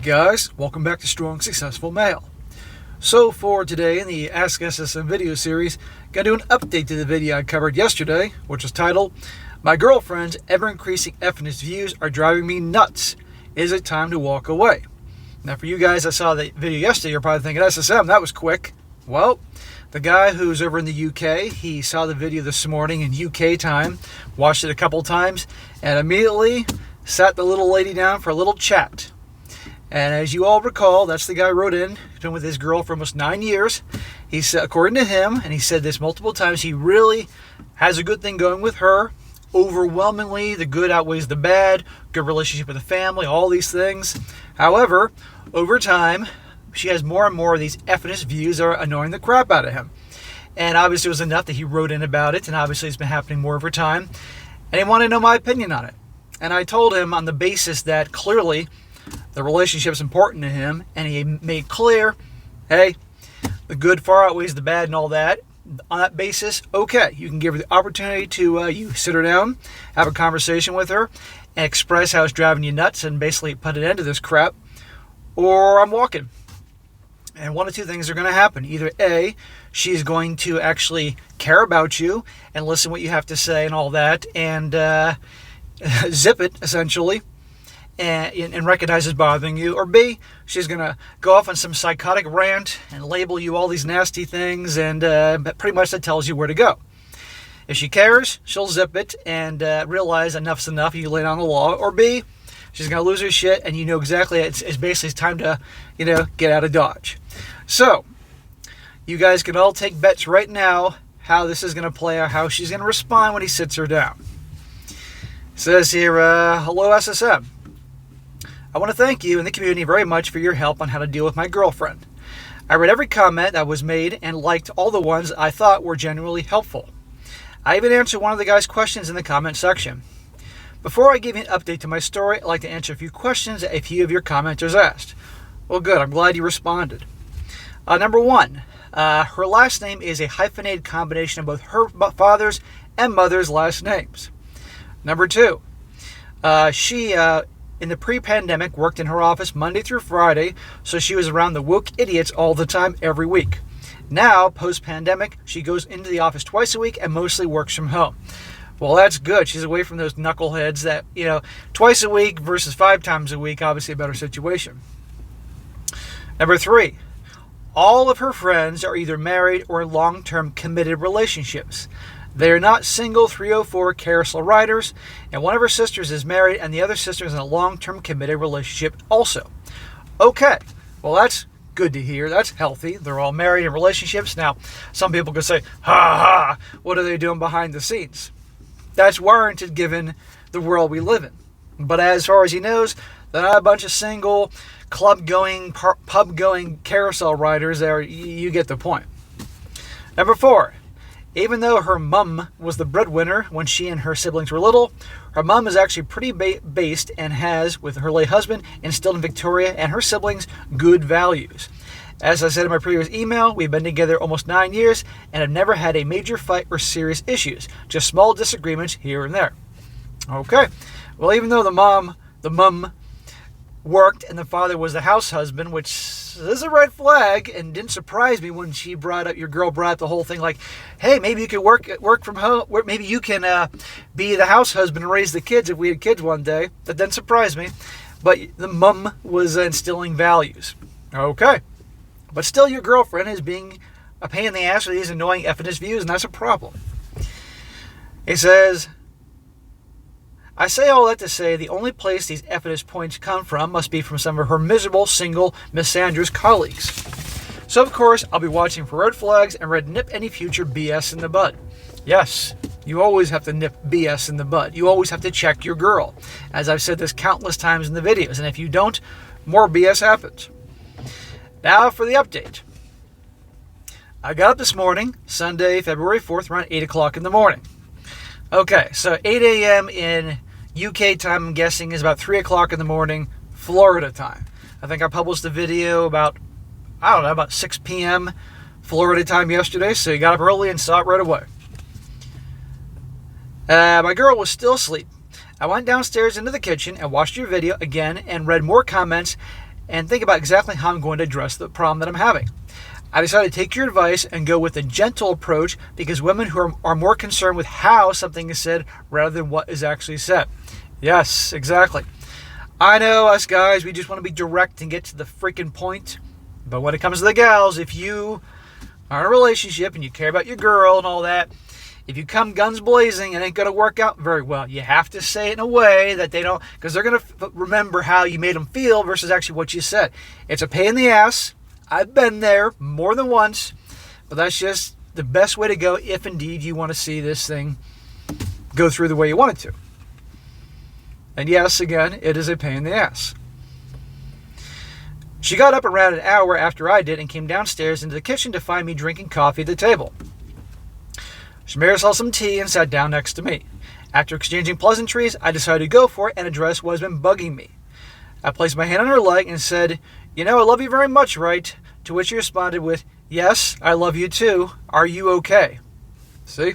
Alright guys, welcome back to Strong Successful Male. So for today in the Ask SSM video series, going to do an update to the video I covered yesterday, which was titled, My Girlfriend's Ever-Increasing Ephness Views Are Driving Me Nuts. Is it time to walk away? Now for you guys that saw the video yesterday, you're probably thinking, SSM, that was quick. Well, the guy who's over in the UK, he saw the video this morning in UK time, watched it a couple times, and immediately sat the little lady down for a little chat. And as you all recall, that's the guy who wrote in. He's been with his girl for almost 9 years. He said, according to him, and he said this multiple times, he really has a good thing going with her. Overwhelmingly, the good outweighs the bad. Good relationship with the family, all these things. However, over time, she has more and more of these ephness views that are annoying the crap out of him. And obviously it was enough that he wrote in about it, and obviously it's been happening more over time. And he wanted to know my opinion on it. And I told him on the basis that clearly the relationship's important to him, and he made clear, hey, the good far outweighs the bad and all that. On that basis, okay, you can give her the opportunity to you sit her down, have a conversation with her, and express how it's driving you nuts and basically put an end to this crap, or I'm walking. And one of two things are going to happen. Either A, she's going to actually care about you and listen what you have to say and all that, and zip it, essentially, and recognize it's bothering you. Or B, she's going to go off on some psychotic rant and label you all these nasty things, and pretty much that tells you where to go. If she cares, she'll zip it and realize enough's enough, you lay down the law. Or B, she's going to lose her shit, and you know exactly it's basically time to, get out of Dodge. So, you guys can all take bets right now how this is going to play out, how she's going to respond when he sits her down. It says here, hello SSM. I want to thank you and the community very much for your help on how to deal with my girlfriend. I read every comment that was made and liked all the ones I thought were genuinely helpful. I even answered one of the guys' questions in the comment section. Before I give you an update to my story, I'd like to answer a few questions that a few of your commenters asked. Well, good. I'm glad you responded. Number one, her last name is a hyphenated combination of both her father's and mother's last names. Number two, she, in the pre-pandemic, worked in her office Monday through Friday, so she was around the woke idiots all the time, every week. Now, post-pandemic, she goes into the office twice a week and mostly works from home. Well, that's good. She's away from those knuckleheads that, twice a week versus 5 times a week, obviously a better situation. Number three, all of her friends are either married or in long-term committed relationships. They are not single 304 carousel riders, and one of her sisters is married and the other sister is in a long-term committed relationship also. Okay, well that's good to hear. That's healthy. They're all married in relationships. Now, some people could say, ha ha, what are they doing behind the scenes? That's warranted given the world we live in. But as far as he knows, they're not a bunch of single, club-going, pub-going carousel riders. There, you get the point. Number four, even though her mum was the breadwinner when she and her siblings were little, her mum is actually pretty based and has, with her late husband, instilled in Victoria and her siblings good values. As I said in my previous email, we've been together almost 9 years and have never had a major fight or serious issues, just small disagreements here and there. Okay, well, even though the mum worked and the father was the house husband, which is a red flag, and didn't surprise me when your girl brought up the whole thing like, hey, maybe you could work from home, maybe you can be the house husband and raise the kids if we had kids one day. That didn't surprise me, but the mum was instilling values. Okay, but still your girlfriend is being a pain in the ass with these annoying ephness views, and that's a problem. It says, I say all that to say the only place these ephness points come from must be from some of her miserable, single Miss Sandra's colleagues. So, of course, I'll be watching for red flags and ready to nip any future BS in the bud. Yes, you always have to nip BS in the bud. You always have to check your girl. As I've said this countless times in the videos, and if you don't, more BS happens. Now for the update. I got up this morning, Sunday, February 4th, around 8 o'clock in the morning. Okay, so 8 a.m. in UK time, I'm guessing, is about 3 o'clock in the morning, Florida time. I think I published the video about 6 p.m. Florida time yesterday, so you got up early and saw it right away. My girl was still asleep. I went downstairs into the kitchen and watched your video again and read more comments and think about exactly how I'm going to address the problem that I'm having. I decided to take your advice and go with a gentle approach because women who are more concerned with how something is said rather than what is actually said. Yes, exactly. I know us guys, we just want to be direct and get to the freaking point. But when it comes to the gals, if you are in a relationship and you care about your girl and all that, if you come guns blazing, it ain't going to work out very well. You have to say it in a way that they don't, because they're going to remember how you made them feel versus actually what you said. It's a pain in the ass. I've been there more than once, but that's just the best way to go if indeed you want to see this thing go through the way you want it to. And yes, again, it is a pain in the ass. She got up around an hour after I did and came downstairs into the kitchen to find me drinking coffee at the table. She made herself some tea and sat down next to me. After exchanging pleasantries, I decided to go for it and address what has been bugging me. I placed my hand on her leg and said, "You know, I love you very much, right?" To which she responded with, "Yes, I love you too. Are you okay?" See?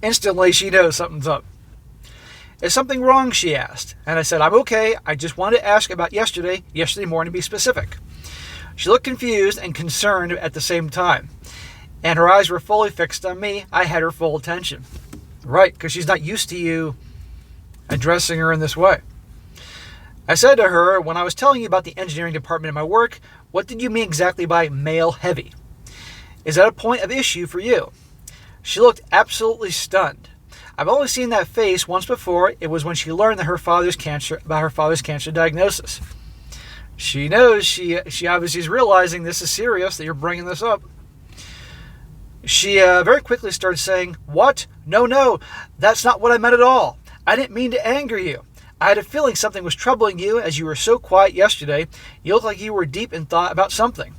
Instantly, she knows something's up. "Is something wrong?" she asked. And I said, "I'm okay. I just wanted to ask about yesterday morning to be specific." She looked confused and concerned at the same time. And her eyes were fully fixed on me. I had her full attention. Right, because she's not used to you addressing her in this way. I said to her, "When I was telling you about the engineering department in my work, what did you mean exactly by male heavy? Is that a point of issue for you?" She looked absolutely stunned. I've only seen that face once before. It was when she learned that her father's cancer diagnosis. She knows, she obviously is realizing this is serious, that you're bringing this up. She very quickly started saying, "What? No, that's not what I meant at all. I didn't mean to anger you. I had a feeling something was troubling you as you were so quiet yesterday. You looked like you were deep in thought about something.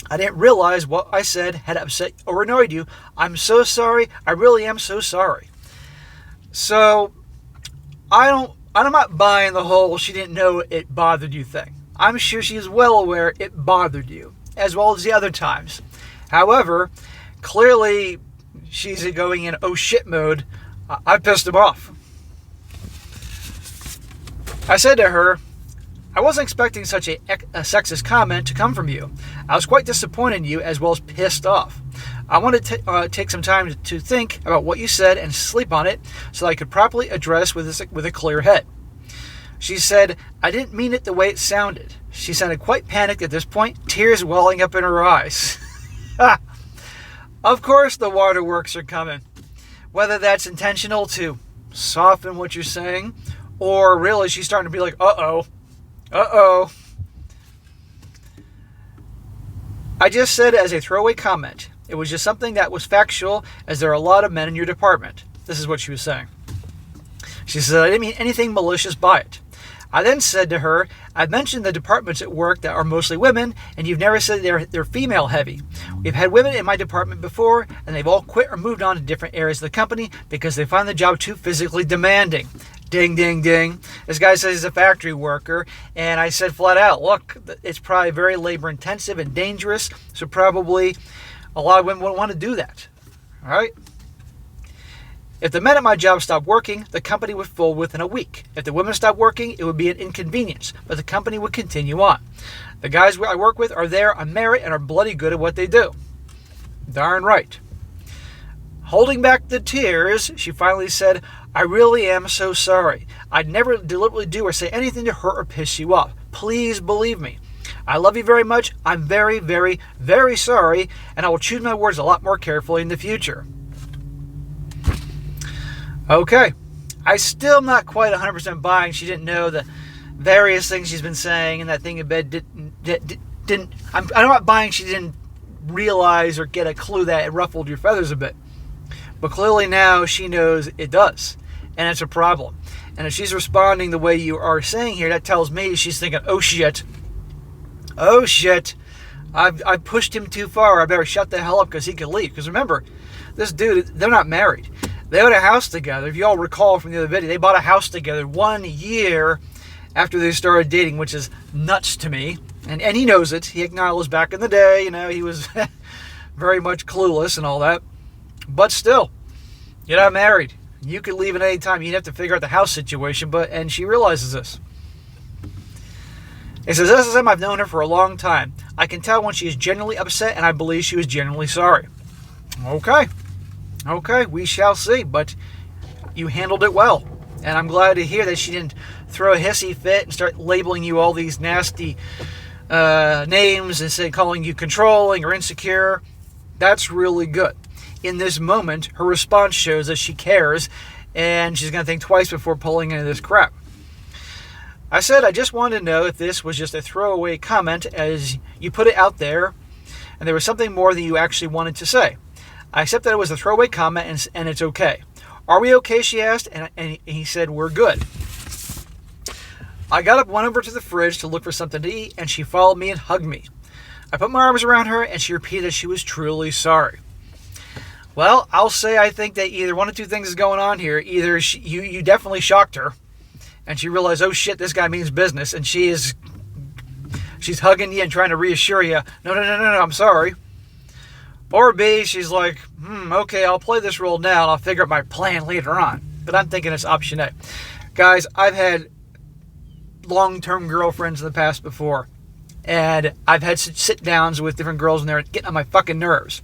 I didn't realize what I said had upset or annoyed you. I'm so sorry. I really am so sorry." So, I'm not buying the whole "she didn't know it bothered you" thing. I'm sure she is well aware it bothered you, as well as the other times. However, clearly she's going in oh shit mode. I pissed him off. I said to her, "I wasn't expecting such a sexist comment to come from you. I was quite disappointed in you as well as pissed off. I wanted to take some time to think about what you said and sleep on it so that I could properly address with a clear head." She said, "I didn't mean it the way it sounded." She sounded quite panicked at this point, tears welling up in her eyes. Of course the waterworks are coming. Whether that's intentional to soften what you're saying, or really she's starting to be like, uh-oh. I just said it as a throwaway comment. It was just something that was factual, as there are a lot of men in your department. This is what she was saying. She said, "I didn't mean anything malicious by it." I then said to her, "I've mentioned the departments at work that are mostly women, and you've never said they're female heavy. We've had women in my department before, and they've all quit or moved on to different areas of the company because they find the job too physically demanding." Ding, ding, ding. This guy says he's a factory worker, and I said flat out, look, it's probably very labor intensive and dangerous, so probably a lot of women wouldn't want to do that. All right? If the men at my job stopped working, the company would fold within a week. If the women stopped working, it would be an inconvenience, but the company would continue on. The guys I work with are there on merit and are bloody good at what they do. Darn right. Holding back the tears, she finally said, "I really am so sorry. I'd never deliberately do or say anything to hurt or piss you off. Please believe me. I love you very much. I'm very, very, very sorry, and I will choose my words a lot more carefully in the future." Okay. I still not quite 100% buying she didn't know the various things she's been saying, and that thing in bed didn't. I'm not buying she didn't realize or get a clue that it ruffled your feathers a bit. But clearly now she knows it does, and it's a problem. And if she's responding the way you are saying here, that tells me she's thinking, oh shit, I've pushed him too far. I better shut the hell up because he could leave. Because remember, this dude, they're not married. They bought a house together. If you all recall from the other video, they bought a house together 1 year after they started dating, which is nuts to me. And he knows it. He acknowledged back in the day, he was very much clueless and all that. But still, you're not married. You could leave at any time. You'd have to figure out the house situation, and she realizes this. He says, SSM, I've known her for a long time. I can tell when she is genuinely upset, and I believe she was genuinely sorry. Okay, we shall see, but you handled it well. And I'm glad to hear that she didn't throw a hissy fit and start labeling you all these nasty names and say calling you controlling or insecure. That's really good. In this moment, her response shows that she cares, and she's going to think twice before pulling into this crap. I said I just wanted to know if this was just a throwaway comment as you put it out there and there was something more than you actually wanted to say. I accept that it was a throwaway comment and it's okay. Are we okay, she asked, and he said, we're good. I got up, went over to the fridge to look for something to eat, and she followed me and hugged me. I put my arms around her, and she repeated that she was truly sorry. Well, I'll say I think that either one of two things is going on here. Either you definitely shocked her, and she realized, oh shit, this guy means business, and she's hugging you and trying to reassure you, no, I'm sorry. Or B, she's like, okay, I'll play this role now, and I'll figure out my plan later on. But I'm thinking it's option A. Guys, I've had long-term girlfriends in the past before, and I've had sit-downs with different girls, and they're getting on my fucking nerves.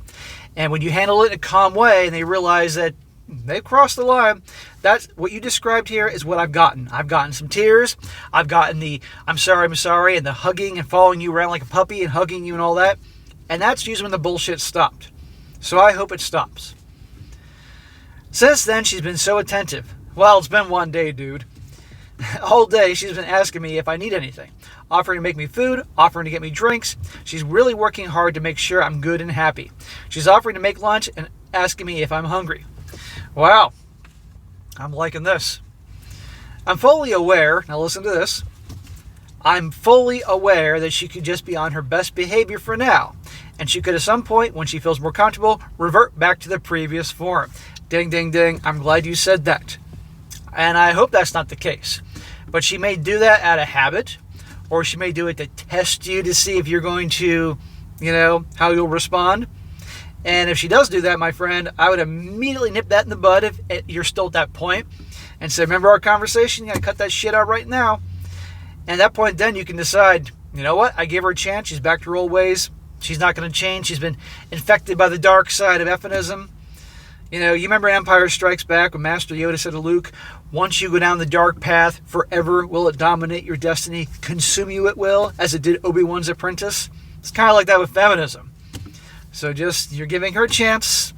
And when you handle it in a calm way, and they realize that they've crossed the line, that's what you described here is what I've gotten. I've gotten some tears. I've gotten the I'm sorry, and the hugging and following you around like a puppy and hugging you and all that. And that's usually when the bullshit stopped. So I hope it stops. Since then, she's been so attentive. Well, it's been one day, dude. All day, she's been asking me if I need anything. Offering to make me food, offering to get me drinks. She's really working hard to make sure I'm good and happy. She's offering to make lunch and asking me if I'm hungry. Wow. I'm liking this. I'm fully aware, now listen to this. I'm fully aware that she could just be on her best behavior for now. And she could at some point, when she feels more comfortable, revert back to the previous form. Ding, ding, ding. I'm glad you said that. And I hope that's not the case. But she may do that out of habit, or she may do it to test you to see if you're going to, how you'll respond. And if she does do that, my friend, I would immediately nip that in the bud if you're still at that point and say, remember our conversation? You got to cut that shit out right now. And at that point, then you can decide, you know what? I gave her a chance. She's back to her old ways. She's not going to change. She's been infected by the dark side of Ephonism. You remember Empire Strikes Back when Master Yoda said to Luke, once you go down the dark path, forever will it dominate your destiny, consume you it will, as it did Obi-Wan's apprentice. It's kind of like that with feminism. So you're giving her a chance.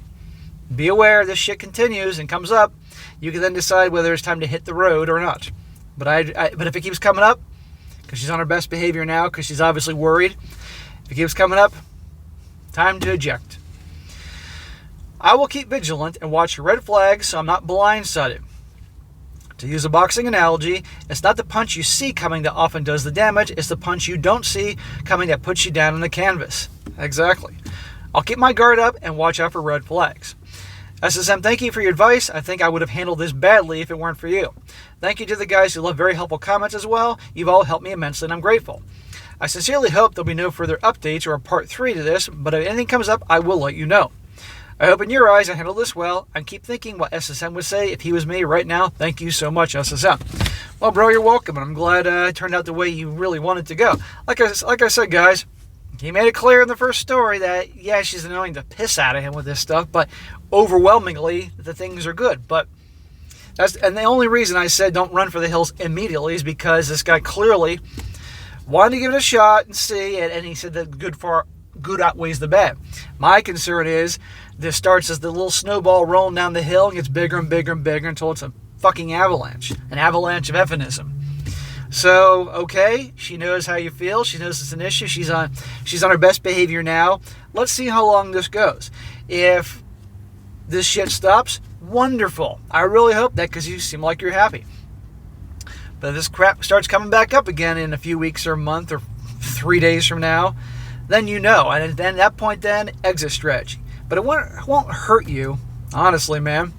Be aware this shit continues and comes up. You can then decide whether it's time to hit the road or not. But but if it keeps coming up, because she's on her best behavior now, because she's obviously worried, if it keeps coming up, time to eject. I will keep vigilant and watch for red flags so I'm not blindsided. To use a boxing analogy, it's not the punch you see coming that often does the damage, it's the punch you don't see coming that puts you down on the canvas. Exactly. I'll keep my guard up and watch out for red flags. SSM, thank you for your advice. I think I would have handled this badly if it weren't for you. Thank you to the guys who left very helpful comments as well. You've all helped me immensely and I'm grateful. I sincerely hope there'll be no further updates or a part 3 to this, but if anything comes up, I will let you know. I hope in your eyes I handled this well. I keep thinking what SSM would say if he was me right now. Thank you so much, SSM. Well, bro, you're welcome, and I'm glad it turned out the way you really wanted to go. Like I said, guys, he made it clear in the first story that, yeah, she's annoying the piss out of him with this stuff, but overwhelmingly, the things are good. But and the only reason I said don't run for the hills immediately is because this guy clearly wanted to give it a shot and see, and he said that good outweighs the bad. My concern is this starts as the little snowball rolling down the hill and gets bigger and bigger and bigger until it's a fucking avalanche. An avalanche of Ephonism. So, okay, she knows how you feel. She knows it's an issue. She's on her best behavior now. Let's see how long this goes. If this shit stops, wonderful. I really hope that because you seem like you're happy. But if this crap starts coming back up again in a few weeks or a month or 3 days from now, then you know. And then at that point, then, exit strategy. But it won't hurt you, honestly, man.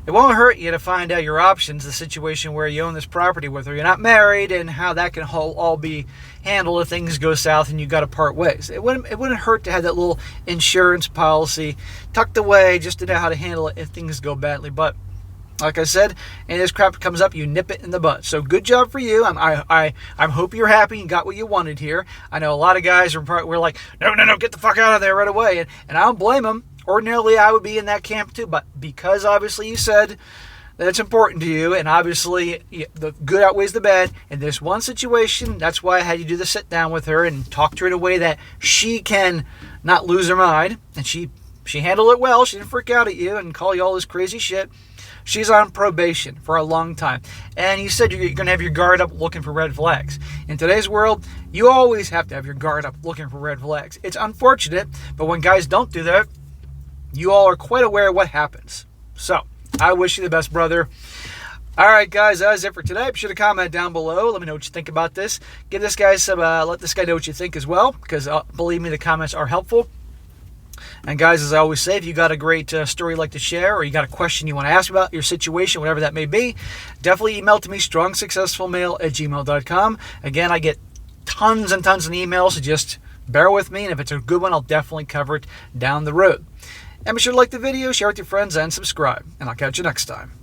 It won't hurt you to find out your options, the situation where you own this property with her, you're not married, and how that can all be handled if things go south and you got to part ways. It wouldn't hurt to have that little insurance policy tucked away just to know how to handle it if things go badly. But Like I said, and this crap comes up, you nip it in the bud. So good job for you. I hope you're happy and got what you wanted here. I know a lot of guys were like, no, get the fuck out of there right away. And I don't blame them. Ordinarily, I would be in that camp too. But because obviously you said that it's important to you, and obviously the good outweighs the bad, in this one situation, that's why I had you do the sit down with her and talk to her in a way that she can not lose her mind. And she handled it well. She didn't freak out at you and call you all this crazy shit. She's on probation for a long time. And you said you're going to have your guard up looking for red flags. In today's world, you always have to have your guard up looking for red flags. It's unfortunate, but when guys don't do that, you all are quite aware of what happens. So, I wish you the best, brother. All right, guys, that is it for today. Be sure to comment down below. Let me know what you think about this. Give this guy some, let this guy know what you think as well, because believe me, the comments are helpful. And guys, as I always say, if you got a great story you'd like to share, or you got a question you want to ask about your situation, whatever that may be, definitely email to me, strongsuccessfulmale@gmail.com. Again, I get tons and tons of emails, so just bear with me, and if it's a good one, I'll definitely cover it down the road. And be sure to like the video, share it with your friends, and subscribe. And I'll catch you next time.